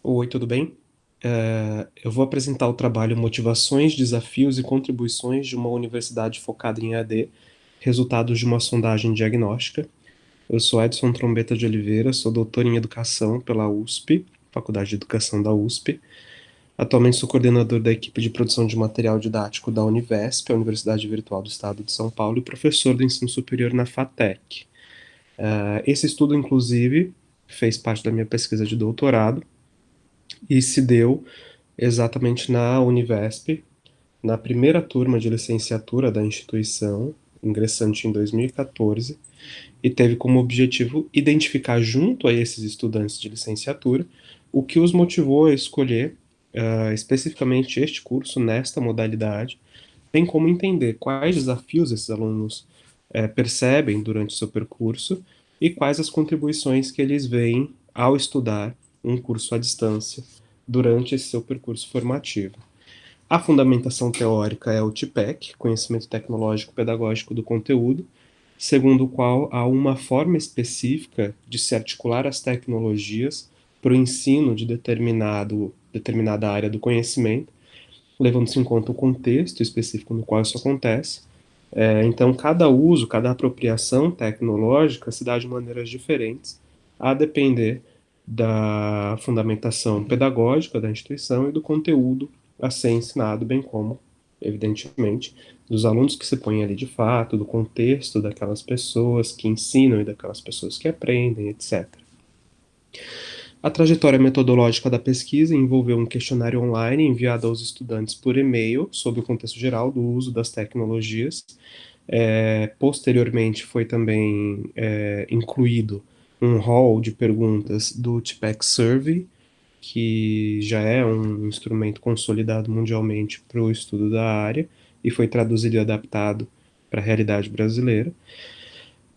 Oi, tudo bem? Eu vou apresentar o trabalho Motivações, Desafios e Contribuições de uma Universidade Focada em EAD, resultados de uma sondagem diagnóstica. Eu sou Edson Trombeta de Oliveira, sou doutor em Educação pela USP, Faculdade de Educação da USP. Atualmente sou coordenador da equipe de produção de material didático da Univesp, a Universidade Virtual do Estado de São Paulo, e professor do ensino superior na FATEC. Esse estudo, inclusive, fez parte da minha pesquisa de doutorado e se deu exatamente na Univesp, na primeira turma de licenciatura da instituição, ingressante em 2014, e teve como objetivo identificar junto a esses estudantes de licenciatura o que os motivou a escolher especificamente este curso nesta modalidade, bem como entender quais desafios esses alunos percebem durante o seu percurso e quais as contribuições que eles veem ao estudar um curso à distância durante esse seu percurso formativo. A fundamentação teórica é o TPEC, Conhecimento Tecnológico Pedagógico do Conteúdo, segundo o qual há uma forma específica de se articular as tecnologias para o ensino de determinada área do conhecimento, levando-se em conta o contexto específico no qual isso acontece. Então, cada uso, cada apropriação tecnológica se dá de maneiras diferentes, a depender da fundamentação pedagógica da instituição e do conteúdo a ser ensinado, bem como, evidentemente, dos alunos que se põem ali de fato, do contexto daquelas pessoas que ensinam e daquelas pessoas que aprendem, etc. A trajetória metodológica da pesquisa envolveu um questionário online enviado aos estudantes por e-mail sobre o contexto geral do uso das tecnologias. Posteriormente, foi também incluído um hall de perguntas do TPEC Survey, que já é um instrumento consolidado mundialmente para o estudo da área e foi traduzido e adaptado para a realidade brasileira.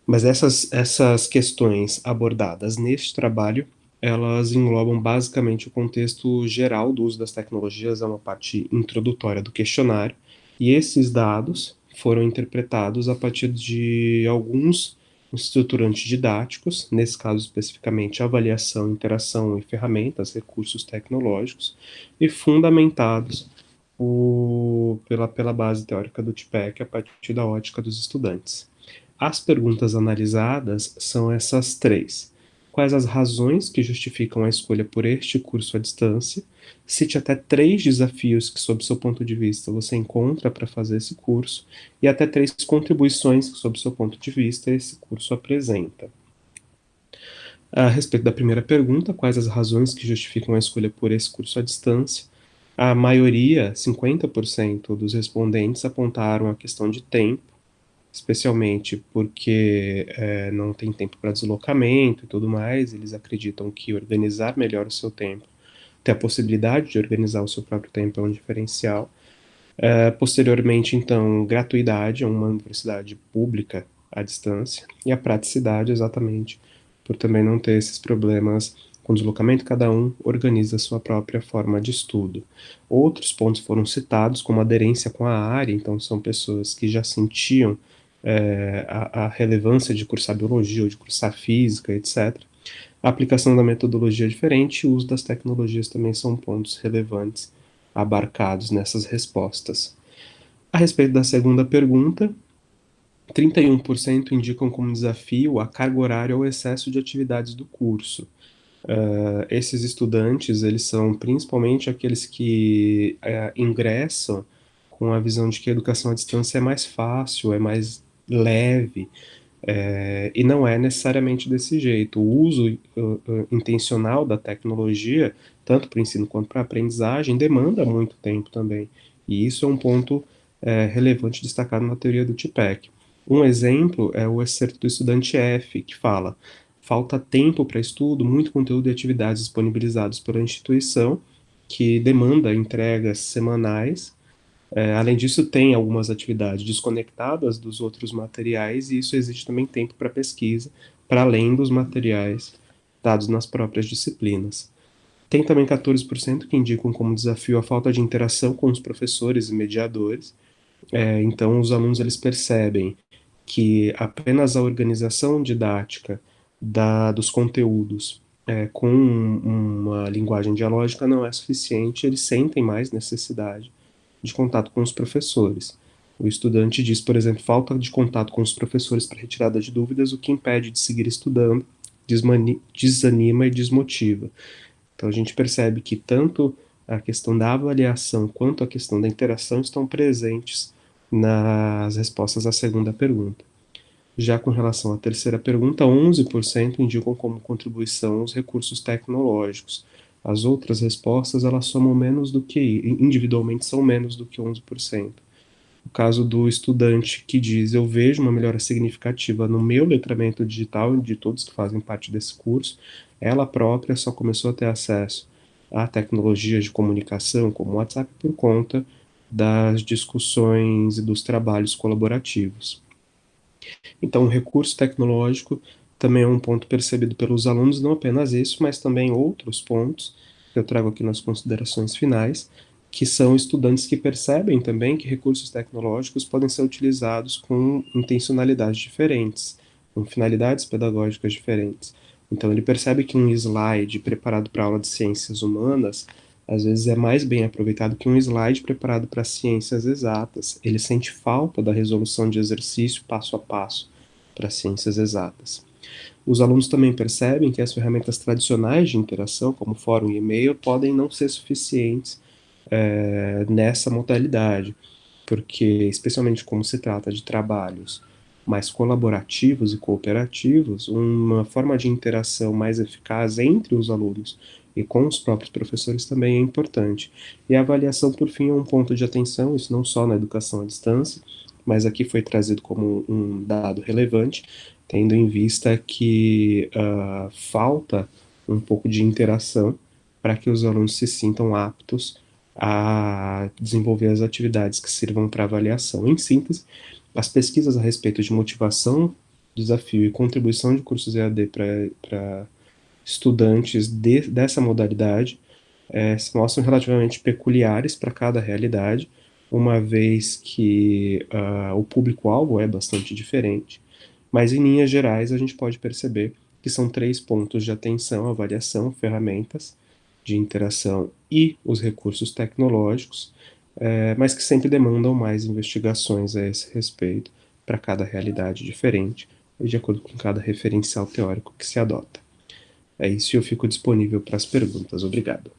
Mas essas questões abordadas neste trabalho, elas englobam basicamente o contexto geral do uso das tecnologias, é uma parte introdutória do questionário, e esses dados foram interpretados a partir de alguns estruturantes didáticos, nesse caso especificamente avaliação, interação e ferramentas, recursos tecnológicos, e fundamentados pela base teórica do TPEC a partir da ótica dos estudantes. As perguntas analisadas são essas três. Quais as razões que justificam a escolha por este curso à distância? Cite até três desafios que, sob seu ponto de vista, você encontra para fazer esse curso e até três contribuições que, sob seu ponto de vista, esse curso apresenta. A respeito da primeira pergunta, quais as razões que justificam a escolha por esse curso à distância? A maioria, 50% dos respondentes apontaram a questão de tempo, especialmente porque não tem tempo para deslocamento e tudo mais. Eles acreditam que organizar melhor o seu tempo, ter a possibilidade de organizar o seu próprio tempo é um diferencial. Posteriormente, então, gratuidade é uma universidade pública à distância e a praticidade, exatamente, por também não ter esses problemas com deslocamento, cada um organiza a sua própria forma de estudo. Outros pontos foram citados, como aderência com a área, então são pessoas que já sentiam a relevância de cursar biologia ou de cursar física, etc. A aplicação da metodologia é diferente e o uso das tecnologias também são pontos relevantes abarcados nessas respostas. A respeito da segunda pergunta, 31% indicam como desafio a carga horária ou excesso de atividades do curso. Esses estudantes, eles são principalmente aqueles que ingressam com a visão de que a educação à distância é mais fácil, é mais leve, e não é necessariamente desse jeito. O uso intencional da tecnologia, tanto para o ensino quanto para a aprendizagem, demanda muito tempo também. E isso é um ponto relevante destacado na teoria do TPEC. Um exemplo é o excerto do estudante F, que fala: falta tempo para estudo, muito conteúdo e atividades disponibilizados pela instituição, que demanda entregas semanais. Além disso, tem algumas atividades desconectadas dos outros materiais, e isso exige também tempo para pesquisa, para além dos materiais dados nas próprias disciplinas. Tem também 14% que indicam como desafio a falta de interação com os professores e mediadores. Então, os alunos eles percebem que apenas a organização didática dos conteúdos com uma linguagem dialógica não é suficiente, eles sentem mais necessidade de contato com os professores. O estudante diz, por exemplo, falta de contato com os professores para retirada de dúvidas, o que impede de seguir estudando, desanima e desmotiva. Então a gente percebe que tanto a questão da avaliação quanto a questão da interação estão presentes nas respostas à segunda pergunta. Já com relação à terceira pergunta, 11% indicam como contribuição os recursos tecnológicos. As outras respostas, elas somam menos do que, individualmente são menos do que 11%. O caso do estudante que diz, eu vejo uma melhora significativa no meu letramento digital e de todos que fazem parte desse curso, ela própria só começou a ter acesso a tecnologias de comunicação, como o WhatsApp, por conta das discussões e dos trabalhos colaborativos. Então, o recurso tecnológico também é um ponto percebido pelos alunos, não apenas isso, mas também outros pontos que eu trago aqui nas considerações finais, que são estudantes que percebem também que recursos tecnológicos podem ser utilizados com intencionalidades diferentes, com finalidades pedagógicas diferentes. Então, ele percebe que um slide preparado para aula de ciências humanas às vezes é mais bem aproveitado que um slide preparado para ciências exatas. Ele sente falta da resolução de exercício passo a passo para ciências exatas. Os alunos também percebem que as ferramentas tradicionais de interação, como fórum e e-mail, podem não ser suficientes nessa modalidade, porque, especialmente como se trata de trabalhos mais colaborativos e cooperativos, uma forma de interação mais eficaz entre os alunos e com os próprios professores também é importante. E a avaliação, por fim, é um ponto de atenção, isso não só na educação à distância, mas aqui foi trazido como um dado relevante, tendo em vista que falta um pouco de interação para que os alunos se sintam aptos a desenvolver as atividades que sirvam para avaliação. Em síntese, as pesquisas a respeito de motivação, desafio e contribuição de cursos EAD para estudantes dessa modalidade se mostram relativamente peculiares para cada realidade, uma vez que o público-alvo é bastante diferente, mas em linhas gerais a gente pode perceber que são três pontos de atenção: avaliação, ferramentas de interação e os recursos tecnológicos, mas que sempre demandam mais investigações a esse respeito para cada realidade diferente e de acordo com cada referencial teórico que se adota. É isso, e eu fico disponível para as perguntas. Obrigado.